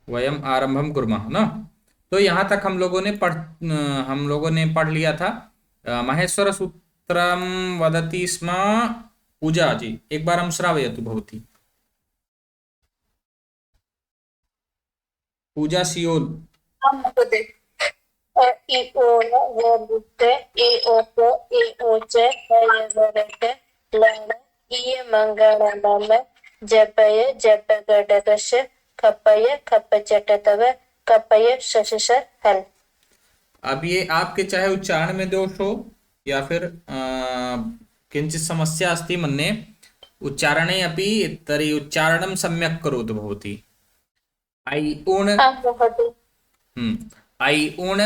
वयम आरंभम कुर्मः ना। तो यहाँ तक हम लोगों ने पढ़ लिया था। माहेश्वर सूत्रम वदति स्म। पूजा जी एक बार हम श्रावयतु भवती। पूजा सियोल। महोदय इ ओ न व बुद्धे ए ओ प ए ओ च हय वरट लण इय मंगलम जपय जप गडगश खपय खप चट तव कपय शशश हल। अब ये आपके चाहे उच्चारण में दोष हो या फिर किंचित समस्या अस्ति मन्ये उच्चारणे अपि तर्हि उच्चारणं सम्यक् करोतु भवती। ऐ उण् महोदय ऐ उण्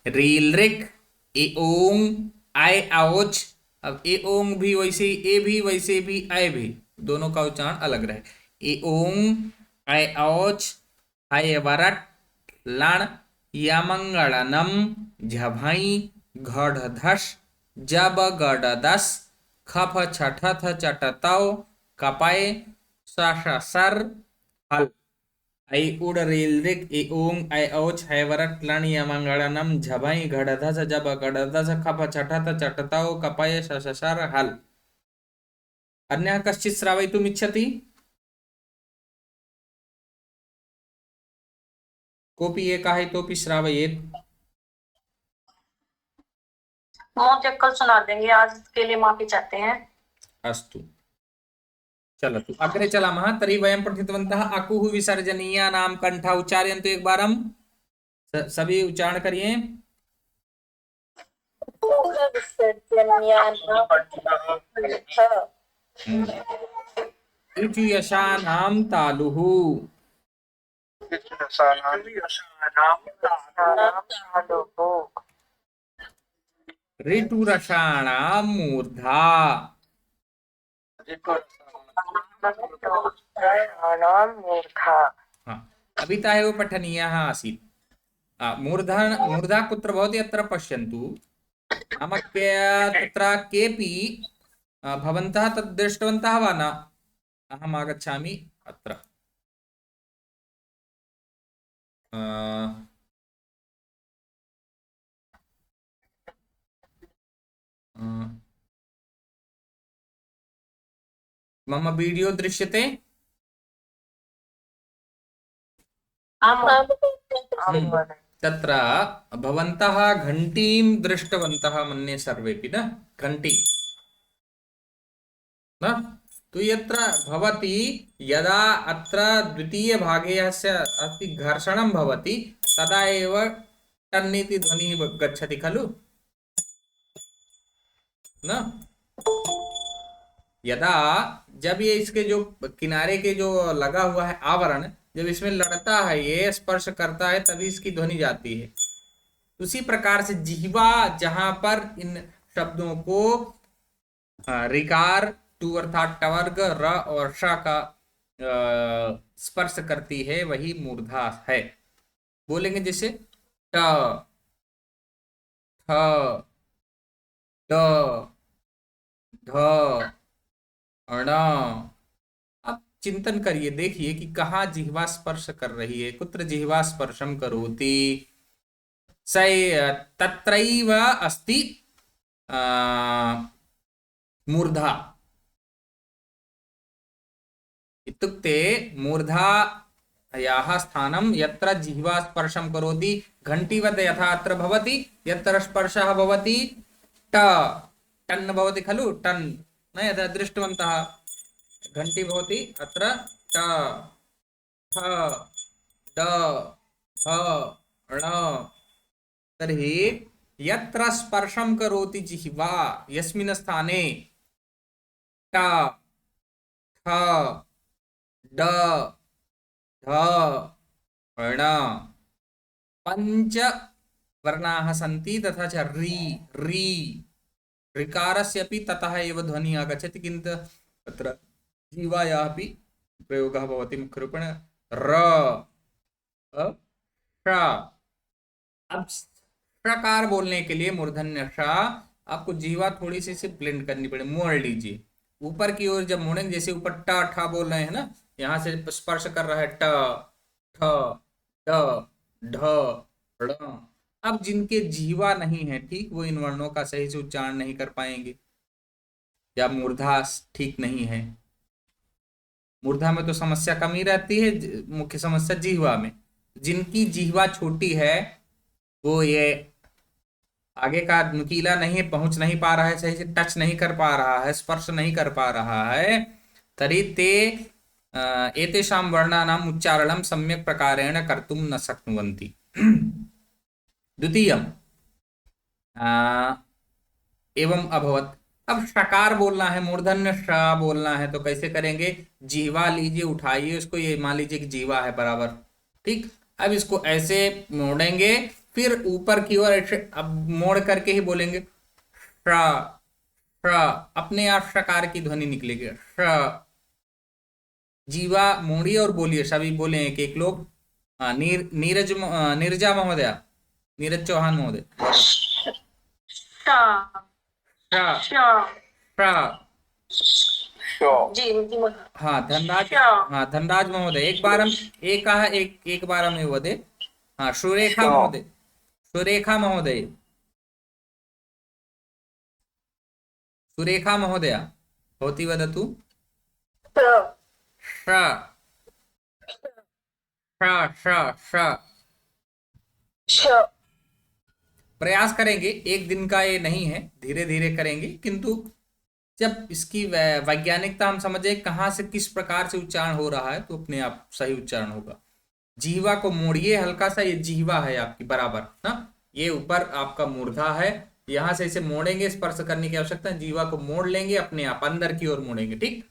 रील रिक ए ओंग आय आओच। अब ए ओंग भी वैसे ही, ए भी वैसे भी, आय भी, दोनों का उच्चारण अलग रहे। ए ओंग आय आओच आय वरट लण यमंगलनम झभई घढ़धस जब गडदस खफ छठथ चटतौ कपय सर हल। ऐ उड रेल रिक ए ओंग ऐ औच है वरट लण यमंगलनम झभई घढ़धस जब गडदस खफ छठथ चटतौ कपय सर हल। अन्यः कश्चित् श्रावयितुम् इच्छति? कोऽपि एकः इतोपि श्रावयेत्। महोदय कल सुना देंगे, आज के लिए माफी चाहते हैं। अस्तु चलतु अग्रे चलामः। तर्हि वयं पठितवन्तः अकुः विसर्जनीयानां कण्ठा उच्चारयन्तु एकवारं। सभी उच्चारण करिए। ऋचु यशानां तालुः। ऋटुरषाणां मूर्धा। हाँ अभी तावदेव पठनीयः आसीत्। मूर्धा मूर्धा कुत्र भवति अत्र पश्यन्तु। नाम तत्र केऽपि भवन्तः तद् दृष्टवन्तः वा न? अहम् आगच्छामि अत्र। मम वीडियो दृश्यते? तत्र भवन्तः घण्टीं दृष्टवन्तः मन्ये सर्वेपि न? घण्टी न? तो यत्र भवति यदा अत्र द्वितीयभागे यस्य अस्ति घर्षणं भवति तदा एव टन् इति ध्वनिः गच्छति खलु न? यदा जब ये इसके जो किनारे के जो लगा हुआ है आवरण जब इसमें लड़ता है ये स्पर्श करता है तभी इसकी ध्वनि जाती है। उसी प्रकार से जिह्वा जहां पर इन शब्दों को रिकार टू अर्थात टवर्ग र और श का स्पर्श करती है वही मूर्धा है। बोलेंगे जैसे ट ठ ड ढ अण। अब चिंतन करिए देखिए कि कहाँ जिह्वा स्पर्श कर रही है। कुत्र जिह्वा स्पर्शम करोति तत्रैव अस्ति मूर्धा। इत्युक्ते मूर्धायाः स्थानं यत्र जिह्वा स्पर्शं करोति घण्टीवत् यथा अत्र भवति यत्र स्पर्शः भवति टन् भवति खलु टन् न यथा दृष्टवन्तः घण्टी भवति अत्र ट ठ ड ध ण। तर्हि यत्र स्पर्शं करोति जिह्वा यस्मिन् स्थाने ट ठ ड ढ ण पंच वर्णाः सन्ति तथा च री री ऋकारस्य अपि ततः एव ध्वनिः आगच्छति किन्तु तत्र जीवायाः अपि प्रयोगः भवति मुख्यरूपेण र श। अब षकार बोलने के लिए मूर्धन्य श आपको जीवा थोड़ी सी ब्लेंड करनी पड़ेगी। मोड़ लीजिए ऊपर की ओर जब मोड़ेंगे जैसे ऊपर टा ठा बोल रहे हैं ना यहां से स्पर्श कर रहा है ट, ठ, ड, ढ, ड़। अब जिनके जीवा नहीं है, ठीक, वो इन वर्णों का सही से उच्चारण नहीं कर पाएंगे, या मूर्धा ठीक नहीं है। मूर्धा में तो समस्या कम ही रहती है, मुख्य समस्या जीवा में। जिनकी जीवा छोटी है वो ये आगे का नुकीला नहीं पहुंच नहीं पा रहा है, सही से टच नहीं कर पा रहा है, स्पर्श नहीं कर पा रहा है, तरी ते एतेषां वर्णानाम् उच्चारणं सम्यक् प्रकारेण कर्तुं न शक्नुवन्ति। द्वितीयम् एवं अभवत। अब षकार बोलना है, मूर्धन्य श बोलना है, तो कैसे करेंगे? जीवा लीजिए, उठाइए उसको, ये मान लीजिए कि जीवा है बराबर, ठीक। अब इसको ऐसे मोड़ेंगे, फिर ऊपर की ओर ऐसे अब मोड़ करके ही बोलेंगे श, श, अपने आप षकार की ध्वनि निकलेगी श। जीवा मोड़िए और बोलिए, सभी बोले एक एक लोग। हाँ, नीरजा महोदया, नीरज चौहान महोदय। श, श, हाँ धनराज, हाँ धनराज महोदय, एक बार हम एक कहा, एक बार हम वदे। हाँ सुरेखा महोदय, सुरेखा महोदय, सुरेखा महोदया भवती वदतु। श, श। प्रयास करेंगे, एक दिन का ये नहीं है, धीरे धीरे करेंगे, किंतु जब इसकी वैज्ञानिकता हम समझे कहाँ से किस प्रकार से उच्चारण हो रहा है, तो अपने आप सही उच्चारण होगा। जीवा को मोड़िए हल्का सा, ये जीवा है आपकी बराबर ना, ये ऊपर आपका मूर्धा है, यहां से इसे मोड़ेंगे, स्पर्श करने की आवश्यकता है, जीवा को मोड़ लेंगे, अपने आप अंदर की ओर मोड़ेंगे, ठीक,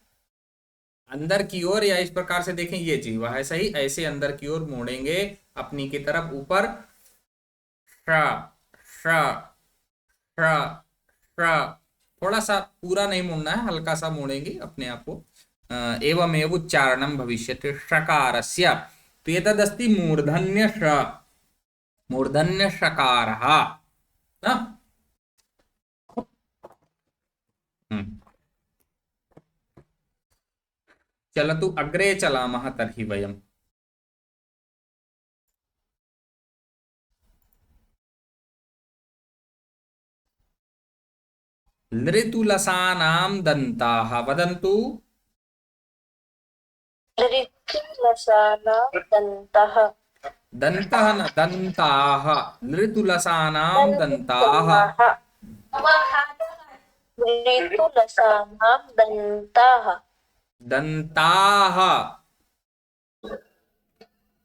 अंदर की ओर, या इस प्रकार से देखें ये जीवा है सही, ऐसे अंदर की ओर मोड़ेंगे अपनी की तरफ ऊपर। श, श, श, श। थोड़ा सा पूरा नहीं मोड़ना है, हल्का सा मोड़ेंगे अपने आप को। एवमेव उच्चारणं भविष्यति षकारस्य। तो एतदस्ति मूर्धन्य श, मूर्धन्य षकारः ना। चलतु अग्रे चलामः तर्हि वयम्। लृतुलसानां दन्ताः वदन्तु। लृतुलसानां दन्तः, दन्तः न दन्ताः, लृतुलसानां दन्ताः। लृतुलसानां दन्ताः, दन्ताः।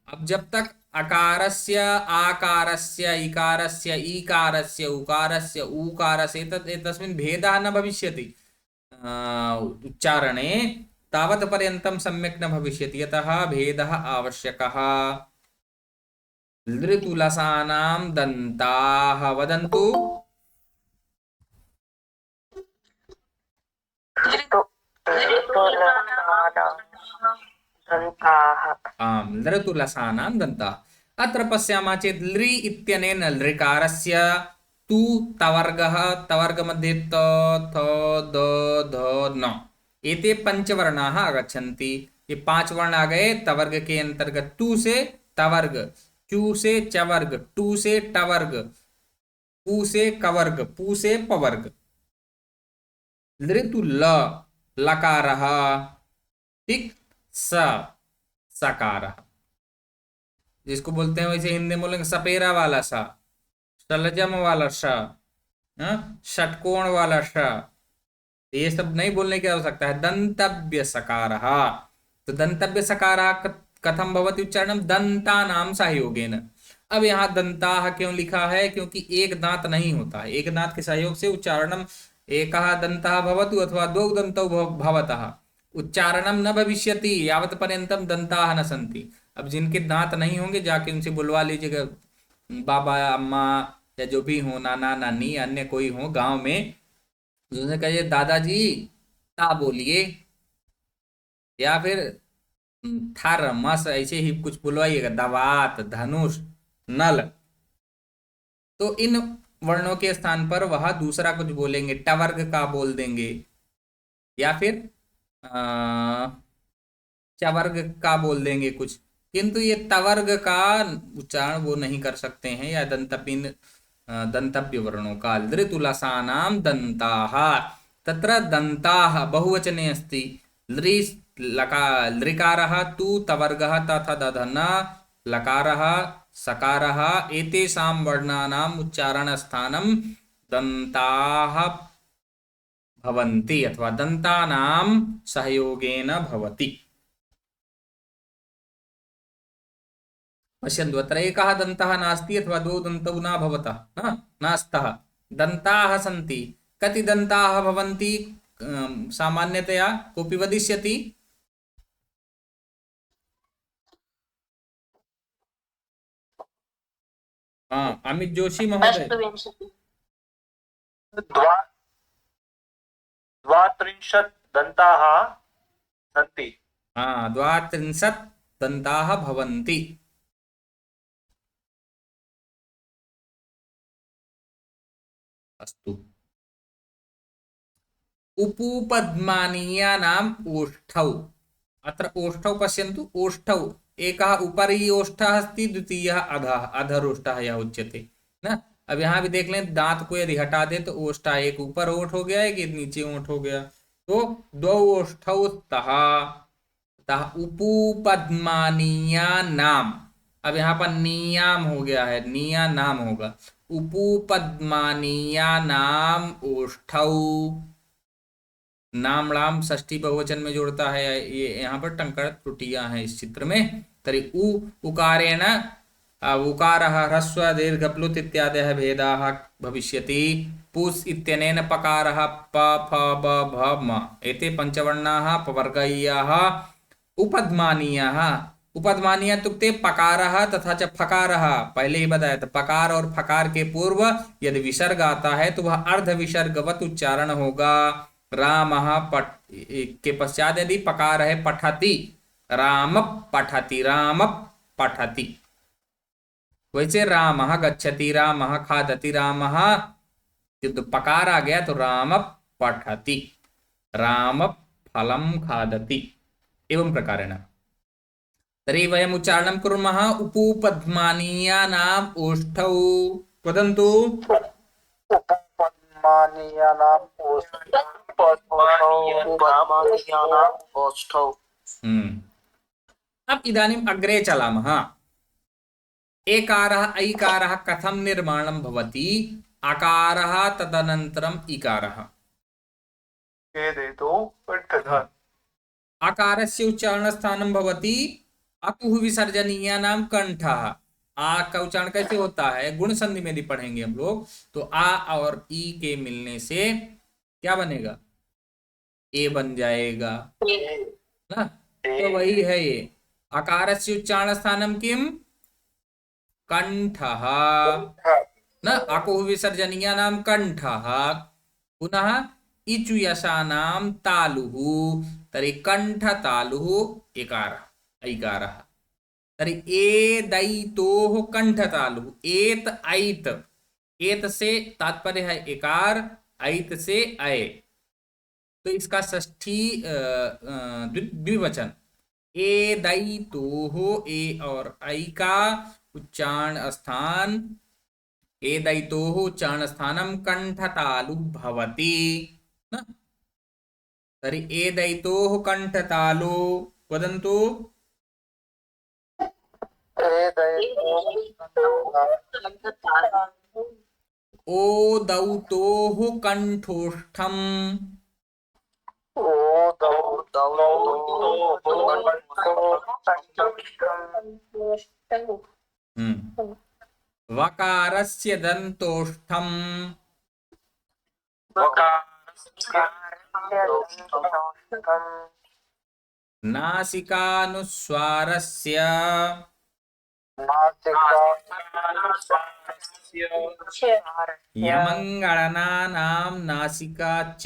अब जब तक अकारस्य, आकारस्य, इकारस्य, ईकारस्य, उकारस्य, ऊकारस्य एतस्मिन् भेदः न भविष्यति उच्चारणे, तावत् पर्यन्तं सम्यक् न भविष्यति, यतः भेदः आवश्यकः। लृतुलसानां दन्ताः वदन्तु। आम्, लृतुलसानां दन्ताः। अत्र पश्यामः चेत् लृ इत्यनेन लृकारस्य तु तवर्गः, तवर्गमध्ये त, थ, द, ध, न, एते पंचवर्णाः आगच्छन्ति। ये पांच वर्ण आ गए तवर्ग के अंतर्गत। टू से तवर्ग, चू से चवर्ग, टू से टवर्ग, पू से कवर्ग, पू से पवर्ग। लृतु ल, लकारः, ठीक, स, सकारः, जिसको बोलते हैं वैसे हिंदी में बोलेंगे सपेरा वाला सा, सलजम वाला स, षटकोण वाला स, ये सब नहीं बोलने की आवश्यकता है। दंतव्य सकारः, तो दंतव्य सकारः कथम भवति उच्चारणम? दंतानाम सहयोगेन। अब यहाँ दंताः क्यों लिखा है? क्योंकि एक दांत नहीं होता है, एक दांत के सहयोग से उच्चारणम एकः दंतः भवतु अथवा द्वौ दन्तौ भवतः, उच्चारणम न भविष्यति यावत् पर्यंतम दंताः न सन्ति। अब जिनके दांत नहीं होंगे जाके उनसे बुलवा लीजिएगा, बाबा अम्मा या जो भी हो, नाना नानी, अन्य कोई हो गांव में, उनसे कहिए दादाजी ता बोलिए, या फिर थर मस ऐसे ही कुछ बुलवाइएगा, दवात, धनुष, नल। तो इन वर्णों के स्थान पर वह दूसरा कुछ बोलेंगे, टवर्ग का बोल देंगे, या फिर चवर्ग का बोल देंगे कुछ, किंतु ये तवर्ग का उच्चारण वो नहीं कर सकते हैं, या दंतव्य वर्णों का। लृतुलसानां दन्ताः, तत्र दन्ताः बहुवचने अस्ति। लृ लृकारः तु तवर्गः तथा दधन लकारः सकारः एतेषां वर्णानाम् उच्चारणस्थानं दन्ताः भवन्ति अथवा दन्तानां सहयोगेन भवति। पश्यन्तु अत्र एकः दन्तः नास्ति अथवा द्वौ दन्तौ न भवतः नास्तः, दन्ताः सन्ति। कति दन्ताः भवन्ति सामान्यतया कोऽपि वदिष्यति? हाँ, अमित जोशी महोदय। अष्टविंशति। द्वात्रिंशत् दन्ताः सन्ति। हाँ, 32 दन्ताः भवन्ति। अस्तु। उपूपद्मानीयानाम् ओष्ठौ, अत्र ओष्ठौ पश्यन्तु, ओष्ठौ एकः उपरि ओष्ठः अस्ति, द्वितीयः अधः, अधरोष्ठः यह उच्यते ना। अब यहाँ भी देख लें, दांत को यदि हटा दे तो ओष्ठा एक ऊपर ओठ हो गया, एक नीचे ओठ हो गया, तो दो ओष्ठौ तः उपूपद्मानीया नाम। अब यहाँ पर नियाम हो गया है, निया नाम होगा। उपूपद्मानीया नाम ओष्ठौ, नाम लाम षष्ठी बहुवचन में जोड़ता है, ये यहाँ पर टंकर त्रुटियां हैं इस चित्र में। तरी उकारेण उकारः ह्रस्व दीर्घ प्लुत इत्यादयः भेदाः भविष्यति। पुस् इत्यनेन पकारः प फ ब भ म एते पंचवर्णाः पवर्गीयाः उपद्मानीयाः। उपद्मानीय इत्युक्ते पकारः तथा च फकारः, पहले ही बताया था, पकार और फकार के पूर्व यदि विसर्ग आता है तो वह अर्ध विसर्गवत उच्चारण होगा। रामः पठ के पश्चात यदि पकार है पठति, राम पठति, राम पठति, वैसे रामः गच्छति, रामः खादति, रामः, किंतु पकार आ गया तो राम पठति, राम फलं खादति, एवं प्रकारेण। तर्हि वयम् उच्चारणं कुर्मः उपूपद्मानीयानाम् ओष्ठौ। वदन्तु। उपपद्मानीयानाम् ओष्ठौ। अब इदानीम् अग्रे चलामः। एकारः ऐकारः कथं निर्माणं भवति? अकारः तदनन्तरम् इकारः। आकारस्य उच्चारणस्थानं भवति अकुः विसर्जनीयानां कंठः। आ का उच्चारण कैसे होता है? गुण संधि में यदि पढ़ेंगे हम लोग तो आ और ई के मिलने से क्या बनेगा? ए बन जाएगा ना। तो वही है ये आकारस्य उच्चारण स्थानम किम? कंठः न। अकुः विसर्जनीयानां कंठः। पुनः इचु यशानां तालुः। तर्हि कंठ तालुः इकारः ऐकारः। तर्हि एदैतोः कंठ तालुः। एत ऐत, एत से तात्पर्य है इकार, ऐत से अय, तो इसका षष्ठी द्विवचन एदैतोः। ए और ऐ का उच्चारण स्थान, एदैतोः उच्चारण स्थानम कंठतालु भवति न। तर्हि एदैतोः कंठतालु। वदन्तु। ओदौतोः कंठोष्ठम्। वकारस्य दन्तोष्ठम्। नासिकानुस्वारस्य यमंगणनानां नासिका च।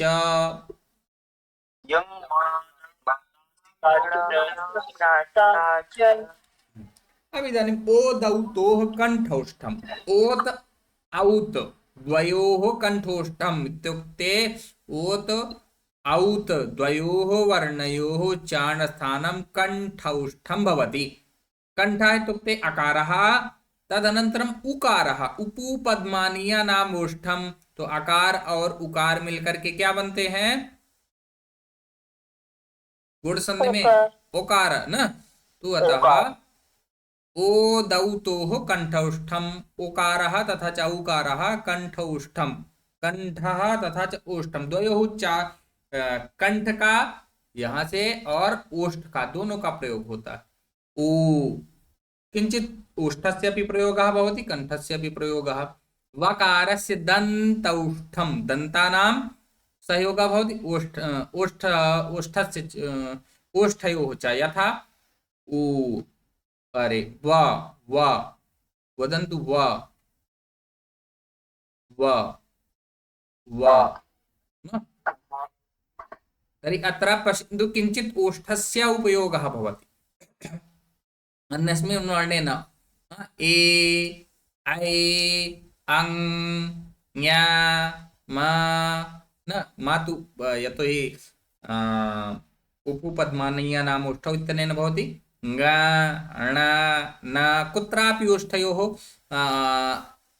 अब इदानीम् ओदौतोः कंठोष्ठम्। ओत औत द्वयोः कंठोष्ठम् इत्युक्ते ओत औत् द्वयोः वर्णयोः उच्चारणस्थानं कण्ठौष्ठं भवति। कण्ठः इत्युक्ते अकारः, तदनन्तरम् उकारः, उपू पद्मानीय नाम ओष्ठम। तो अकार और उकार मिलकर के क्या बनते हैं गुण संधि में? उकार। ओकार न। तो अतः ओ दौतोः कंठौष्ठम, ओकारः तथा च औकारः कंठौष्ठम, कंठः तथा च ओष्ठम, द्वयोः कंठ का यहां से और ओष्ठ का दोनों का प्रयोग होता है। ओ किंचित ओष्ठस्य अपि प्रयोगः भवति, कंठस्य अपि प्रयोगः। वकारस्य दन्तौष्ठम, दन्तानां सहयोगः भवति ओष्ठस्य ओष्ठयोः च, यथा उ, अरे व, व, वदन्तु व, व, व न? तर्हि अत्र पश्यन्तु किञ्चित् ओष्ठस्य उपयोगः भवति अन्यस्मिन् वर्णेन। ए, ऐ, अं, ञ, म न, मातु यतोहि उपपद्मानीय नाम ओष्ठौ इत्यनेन भवति। ङ, ण, न, कुत्रापि ओष्ठयोः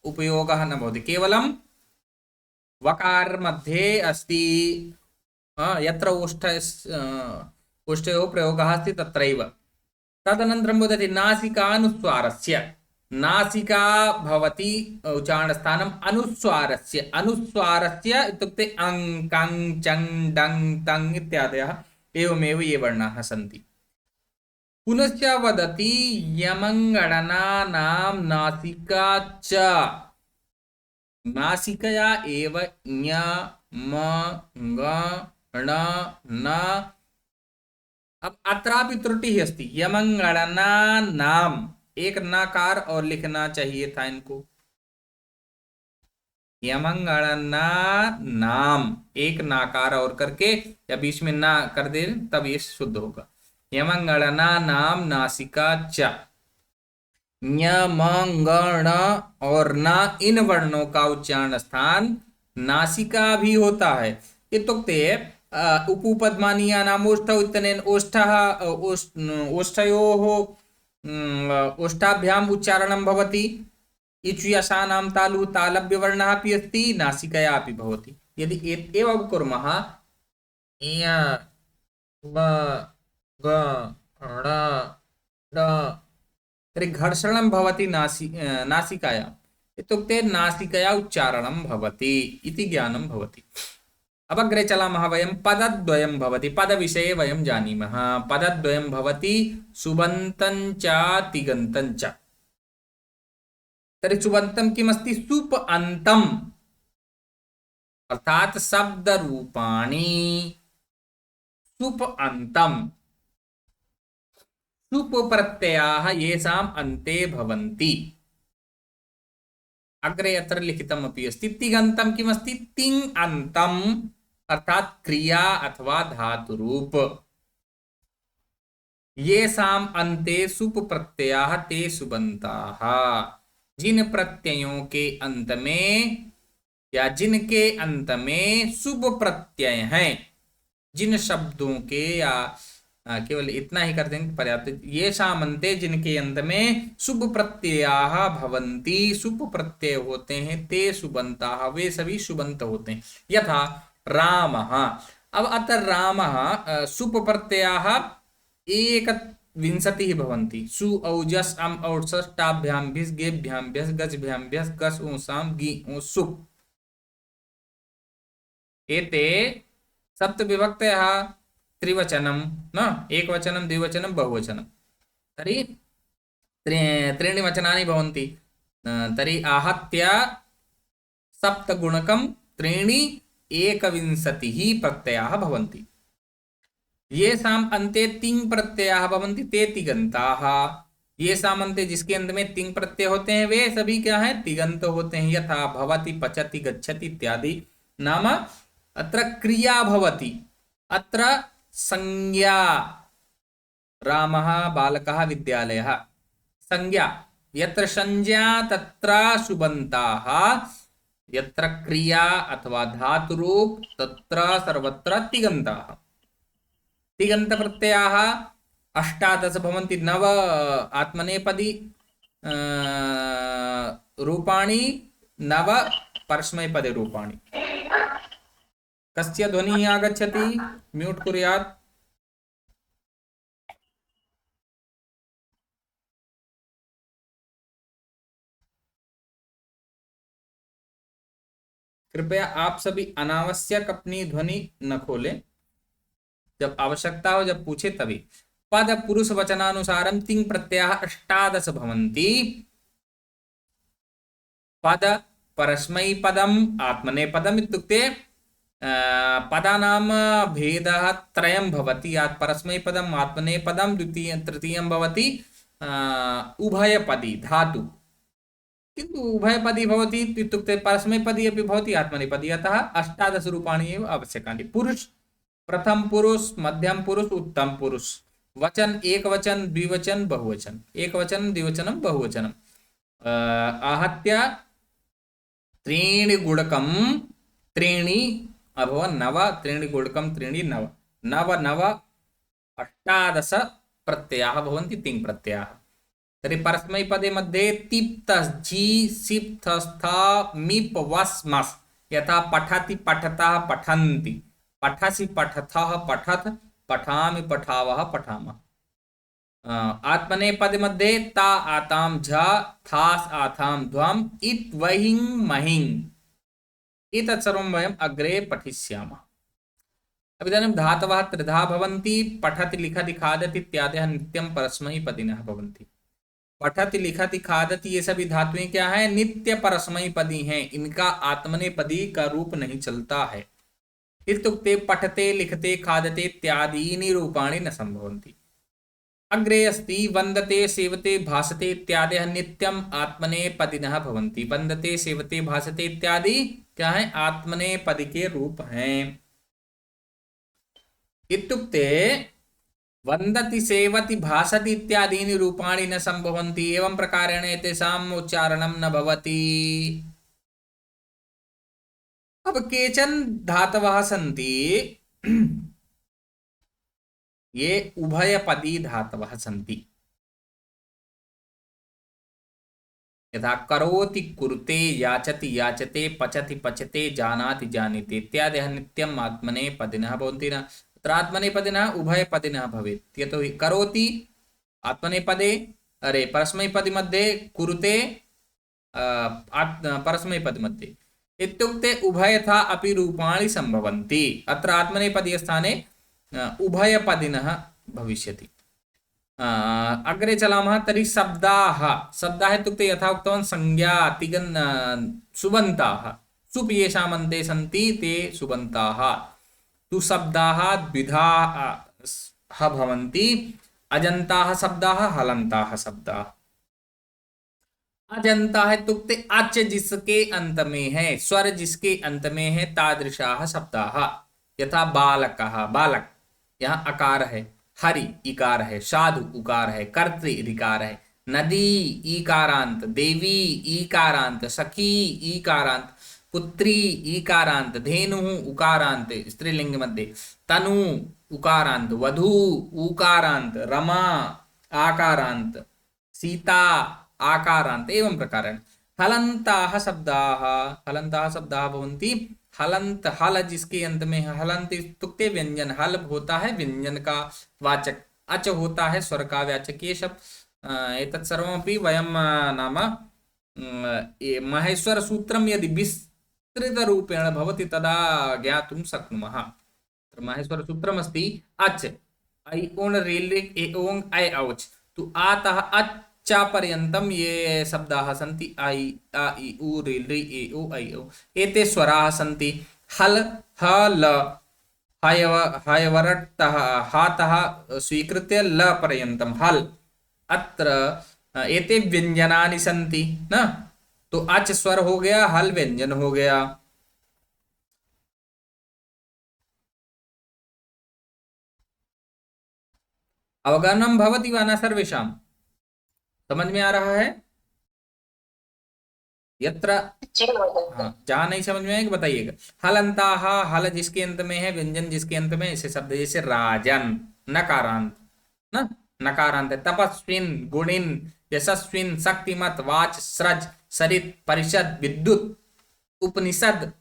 उपयोगः न भवति, केवलं वकार मध्ये अस्ति, यत्र ओष्ठयोः प्रयोगः अस्ति तत्रैव। तदनन्तरं वदति नासिकानुस्वारस्य, नासिका भवति उच्चारणस्थानम् अनुस्वारस्य, अनुस्वारस्य इत्युक्ते अं, कं, चं, डं, तं इत्यादयः एवमेव ये वर्णाः सन्ति। पुनश्च वदति यमङ्गणनानां नासिका च, नासिकया एव ञ, म, ङ, ण, न। अब अत्रापि त्रुटि अस्ति, यमंगणना नाम, एक नकार और लिखना चाहिए था इनको, यमंगणना नाम एक नाकार और करके, या बीच में ना कर दे तब ये शुद्ध होगा। यमंगणना नाम नासिका च, ञ, म, ङ, ण और न, इन वर्णों का उच्चारण स्थान नासिका भी होता है। इत्युक्ते उपपद्मानीय नाम ओष्ठौ इत्यनेन ओष्ठः ओष्ठयोः ओष्ठाभ्याम् उच्चारणं भवति। इचुयशानां तालु तालव्यवर्णः अपि अस्ति, नासिकया अपि भवति। यदि एवं कुर्मः ञ, म, ग, ण, ण, तर्हि घर्षणं भवति नासिकायाम्, इत्युक्ते नासिकया उच्चारणं भवति इति ज्ञानं भवति। अब अग्रे चलामः वयं। पदद्वयं भवति, पदविषये वयं जानीमः। पदद्वयं भवति सुबन्तं च तिङन्तं च। तर्हि सुबन्तं किमस्ति? सुप अन्तम्, अर्थात् शब्दरूपाणि सुप अन्तम्, सुप प्रत्ययाः येषाम् अन्ते भवन्ति। अग्रे अत्र लिखितमपि अस्ति तिङन्तं किमस्ति? तिङ् अन्तम्, अर्थात क्रिया अथवा धातु रूप। येषाम् अन्ते सुप प्रत्ययाः ते सुबन्ताः, जिन प्रत्ययों के अंत में या जिनके अंत में शुभ प्रत्यय हैं, जिन शब्दों के या केवल इतना ही कर देंगे पर्याप्त। येषाम् अन्ते जिनके अंत में शुभ प्रत्ययाः भवन्ति, शुभ प्रत्यय होते हैं, ते सुबन्ताः, वे सभी सुबन्त होते हैं। यथा रामः। अब अत्र रामः सुप प्रत्ययाः 21 भवन्ति। सु औजस् अम् औषस् टाभ्यां भिस् गेभ्यां भ्यस् गजभ्यां भ्यस् गस् ऊसां गि सुप्, एते सप्तविभक्तयः त्रिवचनं न, एकवचनं द्विवचनं बहुवचनं। तर्हि त्रीणि वचनानि भवन्ति। तर्हि आहत्य सप्तगुणकं त्रीणि 21 प्रत्ययाः भवन्ति। येषाम् अन्ते तिङ् प्रत्ययाः भवन्ति ते तिङन्ताः। येषाम् अन्ते जिसके अंत में तिङ् प्रत्यय होते हैं वे सभी क्या हैं? तिङन्त होते हैं। यथा भवति, पचति, गच्छति इत्यादि। नाम अत्र क्रिया भवति, अत्र संज्ञा। रामः बालकः विद्यालयः, संज्ञा। यत्र संज्ञा तत्र सुबन्ताः, यत्र क्रिया अथवा धातुरूप तत्र सर्वत्र तिगन्ताः। तिगन्तप्रत्ययाः अष्टादश भवन्ति। नव आत्मनेपदी रूपाणि, नव परस्मैपदे रूपाणि। कस्य ध्वनिः आगच्छति? म्यूट् कुर्यात्। कृपया आप सभी अनावश्यक अपनी ध्वनि न खोलें। जब आवश्यकता हो, जब पूछे तभी। पद पुरुष वचनानुसारं तिङ् प्रत्ययाः अष्टादश भवन्ति। पद परस्मैपदम् आत्मनेपदम् इत्युक्ते पदानां भेदः त्रयं भवति। परस्मैपदम् आत्मनेपदं, तृतीयं भवति उभयपदी धातु। किन्तु उभयपदी भवति इत्युक्ते परस्मैपदी अपि भवति आत्मनेपदी। अतः अष्टादश रूपाणि एव आवश्यकानि। पुरुष, प्रथम पुरुष, मध्यम पुरुष, उत्तम पुरुष। वचन एकवचन, द्विवचन, बहुवचन। एकवचन, द्विवचनं, बहुवचनम् आहत्य त्रीणि गुणकं त्रीणि अभवन् नव। त्रीणि गुणकं त्रीणि नव। नव नव अष्टादश प्रत्ययाः भवन्ति तिङ् प्रत्ययाः। तर्हि परस्मैपदे मध्ये तिप् झि सिप् स्थ मिप् वस् मस्। यथा पठति पठतः पठन्ति, पठसि पठथः पठथ, पठामि पठावः पठामः। आत्मनेपद मध्ये ता आतां झ, थास् आथां ध्वम्, इत् वहिं महिं। एतत् सर्वं वयम् अग्रे पठिष्यामः। इदानीं धातवः त्रिधा भवन्ति। पठति लिखति खादति इत्यादयः नित्यं परस्मैपदिनः भवन्ति। पठति लिखति खादति ये सभी धातुएं क्या है? नित्य परस्मैपदी हैं। इनका आत्मनेपदी का रूप नहीं चलता है। इत्युक्ते पठते लिखते खादते इत्यादीनि रूपाणि न संभवन्ति। अग्रे अस्ति वन्दते सेवते भासते इत्यादयः नित्यम् आत्मनेपदिनः भवन्ति। वन्दते सेवते भासते इत्यादि क्या है? आत्मनेपदी के रूप हैं। इत्युक्ते वन्दति सेवति भासति इत्यादीनि रूपाणि न संभवन्ति। एवं प्रकारेण एतेषाम् उच्चारणं न भवति। अब केचन धातवः सन्ति ये उभयपदी धातवः सन्ति। यथा करोति कुरुते, याचति याचते, पचति पचते, जानाति जानीते इत्यादयः नित्यम् आत्मनेपदिनः भवन्ति। न तत्र आत्मनेपदिनः उभयपदिनः भवेत्। यतोहि करोति आत्मनेपदे, अरे परस्मैपदी मध्ये, कुरुते परस्मैपदी मध्ये। इत्युक्ते उभयथा अपि रूपाणि सम्भवन्ति। अत्र आत्मनेपदीयस्थाने उभयपदिनः भविष्यति। अग्रे चलामः। तर्हि शब्दाः। शब्दाः इत्युक्ते यथा उक्तवान् संज्ञा सुबन्ताः। सुप् येषाम् अन्ते सन्ति ते सुबन्ताः। तु शब्दाः द्विधाः भवन्ति। अजन्ताः शब्दाः, हलन्ताः शब्दाः। अजन्ताः इत्युक्ते अच जिसके अंत में है, स्वर जिसके अंत में है, तादृशाः शब्दाः। यथा बालकः, बालक यहाँ अकार है, हरि इकार है, साधु उकार है, कर्तृ ऋकार है, नदी ईकारांत, देवी ईकारांत, सखी ईकारांत, पुत्री ईकारांत, धेनु उकारांत स्त्रीलिंग मध्ये, तनु उकारांत, वधू उकारांत, रमा आकारांत, सीता आकारांत। एवं प्रकारेण हलन्ताः शब्दाः। हलन्ताः शब्दाः भवन्ति। हलंत, हल जिसके अंत में है। हलंत इत्युक्ते व्यंजन। हल होता है व्यंजन का वाचक, अच होता है स्वर का वाचक। ये शब्द एतत् सर्वमपि वयं नाम महेश्वर सूत्रं यदि विस्तृत रूपेण भवति तदा ज्ञातुं शक्नुमः। महेश्वर सूत्रमस्ति अच ऐ ओण् रील् ऋक् ए ओङ् ऐ औच्। तु आतः अच्चा पर्यन्तं ये शब्दाः सन्ति ऐ आ इ उ ऋ ऋ ए ओ ऐ ओ, एते स्वराः सन्ति। हल ह ल हयवरट्तः हातः स्वीकृत्य ल पर्यन्तं हल। अत्र एते व्यंजनानि सन्ति न। तो अच स्वर हो गया, हल व्यंजन हो गया। अवगमनं भवति वा न सर्वेषां? समझ में आ रहा है? यत्र, जी महोदय। हाँ जहां नहीं समझ में आएगा बताइएगा। हलंताः, हल जिसके अंत में है, व्यंजन जिसके अंत में है, ऐसे शब्द जैसे राजन, नकारांत ना, नकारांत है। तपस्विन, गुणिन, यशस्विन, शक्तिमत, वाच, स्रज, सरित, परिषद, विद्युत, उपनिषद,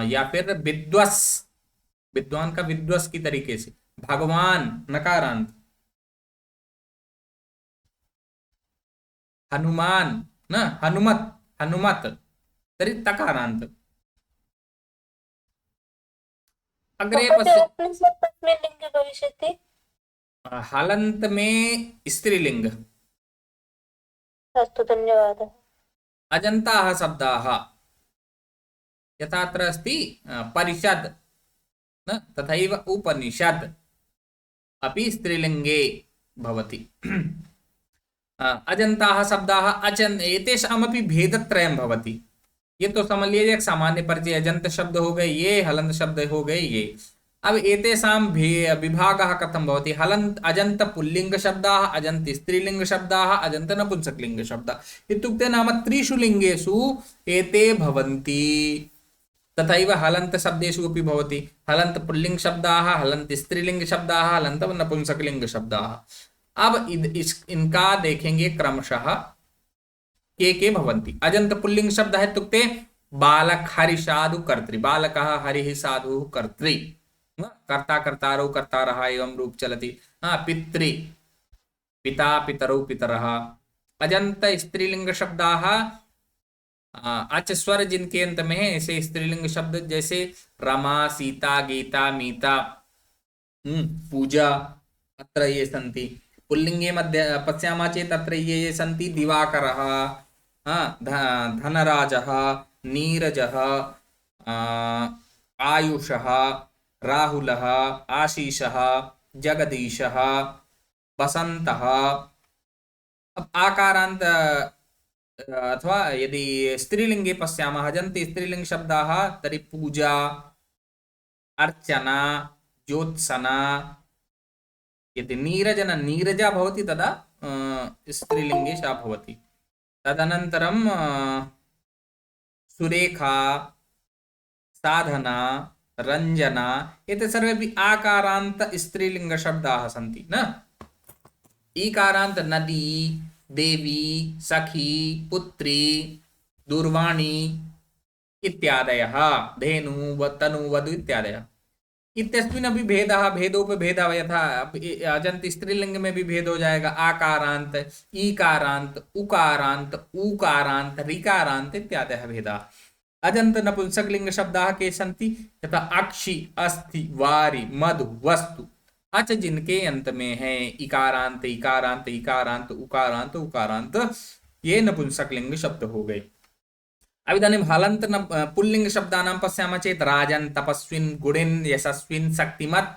या फिर विद्वस, विद्वान का विद्वस की तरीके से, भगवान नकारांत, हनुमान ना, हनुमत, हनुमत, तरी तकारांत। अग्रे महोदय पश्य, उपनिषद तस्मिन् लिङ्गे भविष्यति। हलंत में स्त्रीलिंग। अस्तु धन्यवादः। अजन्ताः शब्दाः यथा अत्र अस्ति परिषद न, तथैव उपनिषद अपि स्त्रीलिंगे भवति। अजन्ताः शब्दाः अचन एतेषामपि भेदत्रयं भवति। ये तो समझ लीजिए एक सामान्य परिचय, अजंत शब्द हो गए ये, हलंत शब्द हो गए ये। अब एतेषां विभागः कथं भवति? हलंत अजंत पुल्लिंग शब्दाः, अजंत स्त्रीलिंग शब्दाः, अजंत नपुंसकलिंग शब्दाः इत्युक्ते नाम त्रिषु लिंगेषु एते भवन्ति। तथैव हलंत शब्देषु अपि भवति, हलंत पुल्लिंग शब्दाः, हलंत स्त्रीलिंग शब्दाः, हलंत नपुंसकलिंग शब्दाः। अब इनका देखेंगे क्रमशः के भवन्ति। अजंत पुल्लिंग शब्द है इत्युक्ते बालक, हरि, साधु, कर्तृ, बालकः, हरिः, साधुः, कर्तृ, कर्ता, कर्तारौ, कर्तारः एवं रूप चलति। पितृ, पिता, पितरौ, पितरः। अजंत स्त्रीलिंग शब्दाः अच स्वर जिनके अंत में है ऐसे स्त्रीलिंग शब्द जैसे रमा, सीता, गीता, मीता, पूजा, अत्र ये सन्ति। पुल्लिंगे मध्य पश्यामः चेत् अत्र ये सन्ति दिवाकरः, धनराजः, नीरजः, आयुषः, राहुलः, आशीषः, जगदीशः, बसन्तः। अब आकारांत अथवा यदि स्त्रीलिंगे पश्यामः हजन्ति स्त्रीलिंग शब्दाः तर्हि पूजा, अर्चना, ज्योत्सना। यदि नीरजन, नीरजा भवति तदा स्त्रीलिंगे सा भवति। तदनन्तरं सुरेखा, साधना, रंजना, एते सर्वेपि आकारांत स्त्रीलिंग शब्दाः सन्ति न। ईकारांत नदी, देवी, सखी, पुत्री, दूरवाणी इत्यादयः, धेनु, तनु, वधु इत्यादयः। इत्यस्मिन् अपि भेदः, भेदोपभेदः यथा अजंत स्त्रीलिंग में भी भेद हो जाएगा। आकारांत, ईकारांत, उकारांत, ऊकारांत, ऋकारांत इत्यादयः भेदाः। अजंत नपुंसकलिंग शब्दाः के सन्ति यथा अक्षि, अस्थि, वारि, मधु, वस्तु। अच जिनके अंत में है इकारांत, इकारांत, इकारांत, उकारांत, उकारांत, ये नपुंसकलिंग शब्द हो गए। अब इदानीं हलन्त पुल्लिंग शब्दानां पश्यामः चेत् राजन्, तपस्विन्, गुणिन्, यशस्विन्, शक्तिमत्,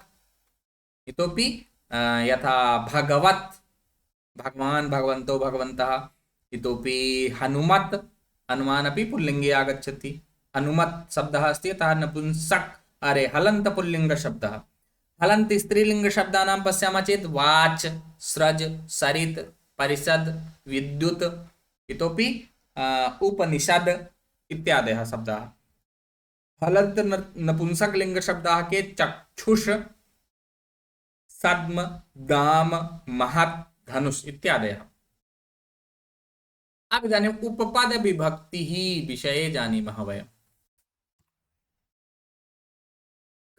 इतोपि यथा भगवत्, भगवान्, भगवन्तो, भगवन्तः, इतोपि हनुमत्, हनुमान् अपि पुल्लिंगे आगच्छति। हनुमत् शब्दः अस्ति अतः नपुंसक, अरे हलन्त पुल्लिंग शब्दः। हलन्त स्त्रीलिंग शब्दानां पश्यामः चेत् वाच, स्रज, सरित, परिषद, विद्युत, इतोपि उपनिषद इत्यादयः शब्दाः। हलन्त नपुंसकलिंग शब्दाः के चक्षुष, सद्म, दाम, महत्, धनुष इत्यादयः। अब इदानीम् उपपद विभक्तिः विषये जानीमः वयम्।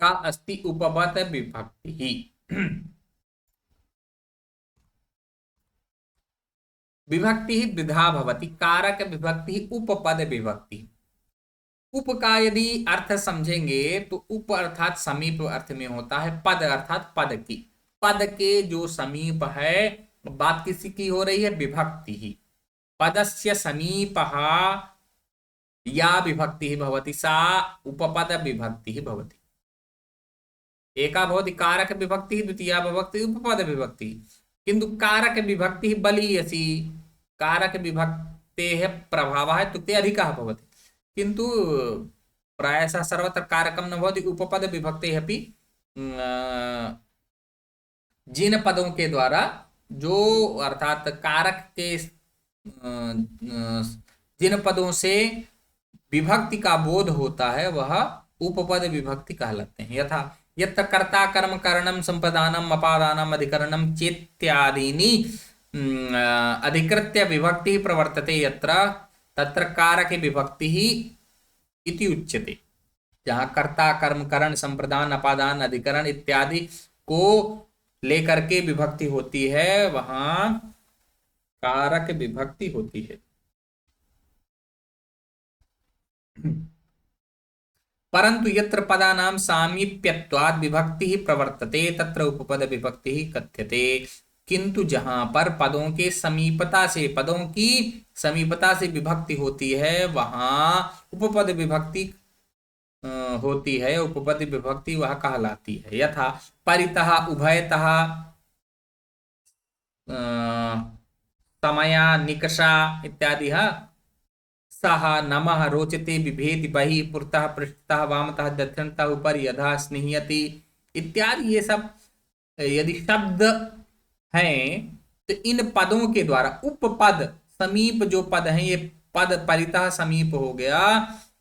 का अस्ति उपपद विभक्तिः? विभक्तिः द्विधा भवति, कारक विभक्तिः, उपपद विभक्तिः। उप का यदि अर्थ समझेंगे तो उप अर्थात समीप अर्थ में होता है, पद अर्थात पद की, पद के जो समीप है। बात किसी की हो रही है? विभक्ति ही। पदस्य समीपः या विभक्तिः भवति सा उपपद विभक्तिः भवति। एका भवति कारक विभक्तिः, द्वितीया विभक्तिः उपपद विभक्तिः। किन्तु कारक विभक्तिः बलीयसी, कारक विभक्तेः प्रभावः इत्युक्ते अधिकः भवति, किन्तु प्रायशः सर्वत्र कारकं न भवति। उपपद विभक्तेः अपि जिन पदों के द्वारा जो अर्थात कारक के जिन पदों से विभक्ति का बोध होता है वह उपपद विभक्ति कहलाते हैं। यथा यत्र कर्ता कर्म करणम संप्रदानम अपादानम अधिकरणम चेत्यादीनि अधिकृत्य विभक्ति प्रवर्तते यत्र तत्र कारक विभक्ति ही इति उच्यते। जहाँ कर्ता कर्म करण संप्रदान अपादान अधिकरण इत्यादि को लेकर के विभक्ति होती है वहां कारक विभक्ति होती है। परंतु यत्र पदानां सामीप्यत्वाद् विभक्ति ही प्रवर्तते तत्र उपपद विभक्ति ही कथ्यते। किंतु जहां पर पदों के समीपता से पदों की समीपता से विभक्ति होती है वहां उपपद विभक्ति होती है, उपपद विभक्ति वह कहलाती है। यथा परितः उभयतः समया निकषा इत्यादि। सः नमः रोचते बिभेति बहिः पुरतः पृष्ठतः वामतः दक्षिणतः ऊपर यथा स्निह्यति इत्यादि। ये सब यदि शब्द हैं तो इन पदों के द्वारा उपपद समीप जो पद हैं, ये पद परितः समीप हो गया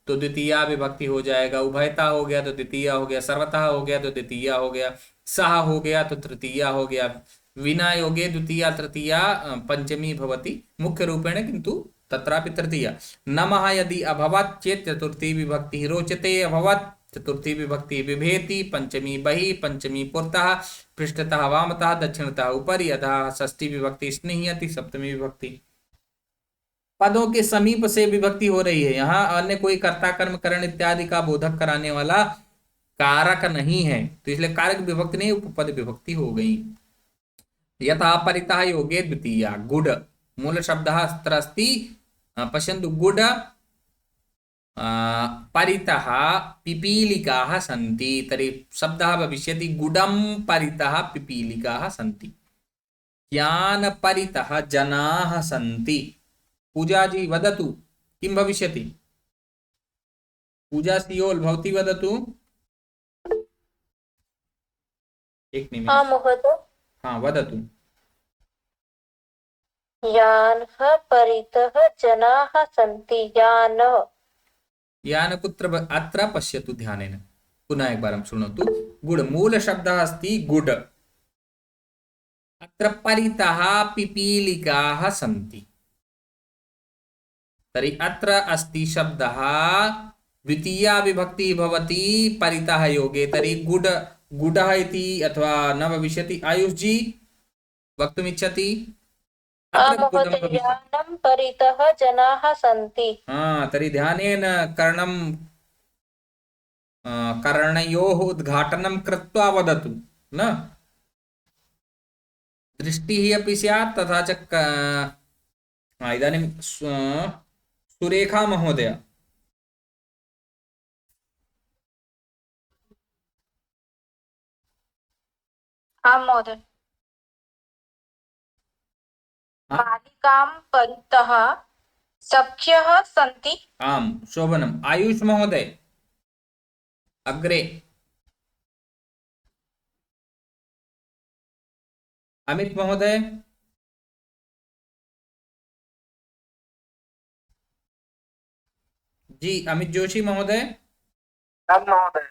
तो द्वितीया विभक्ति हो जाएगा, उभयता हो गया तो द्वितीया हो गया, सर्वतः हो गया तो द्वितीया हो गया, सह हो गया तो तृतीया हो गया, विना योगे द्वितीया तृतीया पंचमी भवति मुख्य रूपेण किंतु तत्रापि तृतीया। नमः यदि अभवत् चेत् चतुर्थी विभक्ति, रोचते अभवत् चतुर्थी विभक्ति, बिभेति पंचमी बहिः पंचमी पुरतः पृष्ठतः वामतः दक्षिणतः ऊपर यथा षष्ठी विभक्ति, स्निह्यति सप्तमी विभक्ति। पदों के समीप से विभक्ति हो रही है, यहाँ अन्य कोई कर्ता कर्म करण इत्यादि का बोधक कराने वाला कारक नहीं है तो इसलिए कारक विभक्ति नहीं उपपद विभक्ति हो गई। यथा परितः योगे द्वितीया गुड मूल शब्द अत्र अस्ति पश्यन्तु गुड परितः पिपीलिकाः सन्ति तर्हि शब्दः भविष्यति गुडं परितः पिपीलिकाः सन्ति। यान परितः जनाः सन्ति। पूजा जी वदतु किं भविष्यति? पूजा सियोल भवती वदतु। एक निमिष। हाँ महोदय। हाँ वदतु। यानः परितः जनाः सन्ति। यान कुत्र अत्र पश्यतु ध्यानेन पुनः एक बारं शृणोतु। गुड मूल शब्दः अस्ति गुड, अत्र परितः पिपीलिकाः सन्ति तर्हि अत्र अस्ति शब्दः द्वितीया विभक्ति भवति परितः योगे तर्हि गुड गुडः इति अथवा न भविष्यति। आयुष जी वक्तुमिच्छति? यानं परितः जनाः सन्ति। तर्हि ध्यानेन कर्णयोः उद्घाटनं कृत्वा वदतु न। दृष्टिः अपि स्यात् तथा च इदानीं सुरेखा महोदय। हाँ महोदय। बालिकां परितः सख्यः सन्ति। आम शोभनम्। आयुष महोदय अग्रे। अमित महोदय। जी अमित जोशी महोदय। महोदय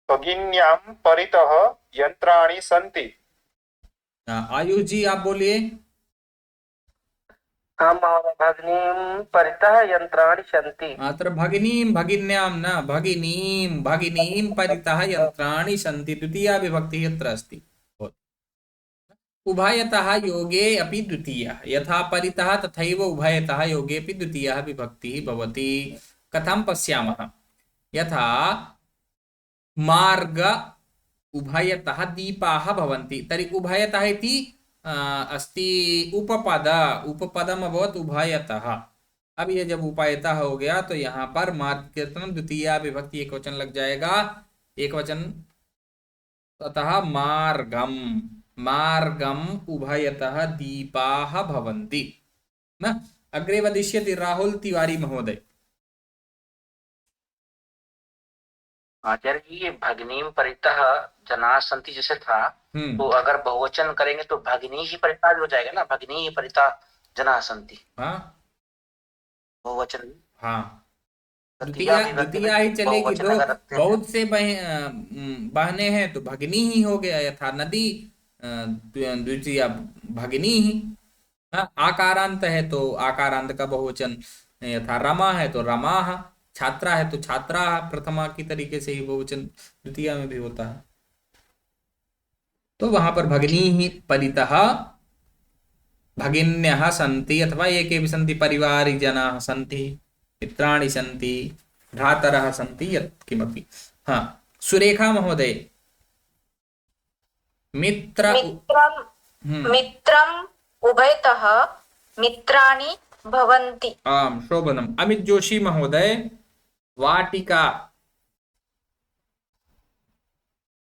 भगिन्यां परितः यंत्राणि सन्ति। आयुष जी आप बोलिए। भगिनीं परितः यंत्राणि सन्ति। अत्र भगिनीं भगिन्यां न भगिनीं परितः यंत्राणि सन्ति द्वितीया विभक्ति यत्र अस्ति। उभयतः योगे अपि द्वितीया यथा परितः तथैव उभयतः योगे अपि द्वितीया विभक्तिः भवति। कथं पश्यामः? यथा मार्ग उभयतः दीपाः भवन्ति तर्हि उभयतः इति अस्ति उपपदम अभवत् उभयतः। अब ये जब उभयतः हो गया तो यहाँ पर मार्ग के द्वितीया विभक्ति एक वचन लग जाएगा, एक वचन अतः मार्गम उभयतः दीपाः भवन्ति न। अग्रे वदिष्यति राहुल तिवारी महोदय। आचार्य जी ये भगिनीम परितः जना संति जैसे था, तो अगर बहुवचन करेंगे तो भगिनी ही परिता भी हो जाएगा ना, भगिनी ही परिता जना संति, हाँ बहुवचन। हाँ, तृतीया द्वितीया विभक्ति में द्वितीया ही चलेगी। बहुवचन दो अगर रखते हैं, बहुत से बहने हैं तो भगिनी ही हो गया, यथा नदी द्वितीया भगिनी ही। हाँ, आकारांत है तो आकारांत का बहुवचन, यथा रमा है तो रमाः, छात्रा है तो छात्राः, प्रथमा की तरीके से ही बहुवचन द्वितीया में भी होता है। तो वहां पर भगिनी ही परितः भगिन्यः सन्ति, अथवा ये के भी सन्ति, परिवारिजनाः सन्ति, मित्राणि सन्ति, भ्रातरः सन्ति, यत् किमपि। हाँ, सुरेखा महोदय, मित्र मित्रम मित्रम उभयतः मित्राणि भवन्ति। आम शोभनम। अमित जोशी महोदय, वाटिका।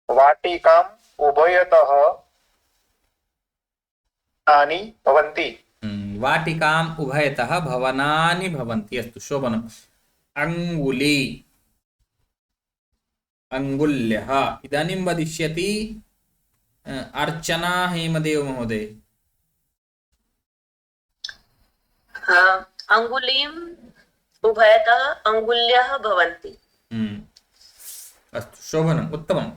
वाटिकाम् उभयतः भवनानि भवन्ति। वाटिकाम् उभयतः भवनानि भवन्ति। अस्तु, शोभनम्। अंगुली, अंगुल्यः। इदानीं वदिष्यति अर्चना हेमदेव महोदय। अंगुलीम् उभयतः अंगुल्यः भवन्ति। अस्तु, शोभनम्, उत्तमम्।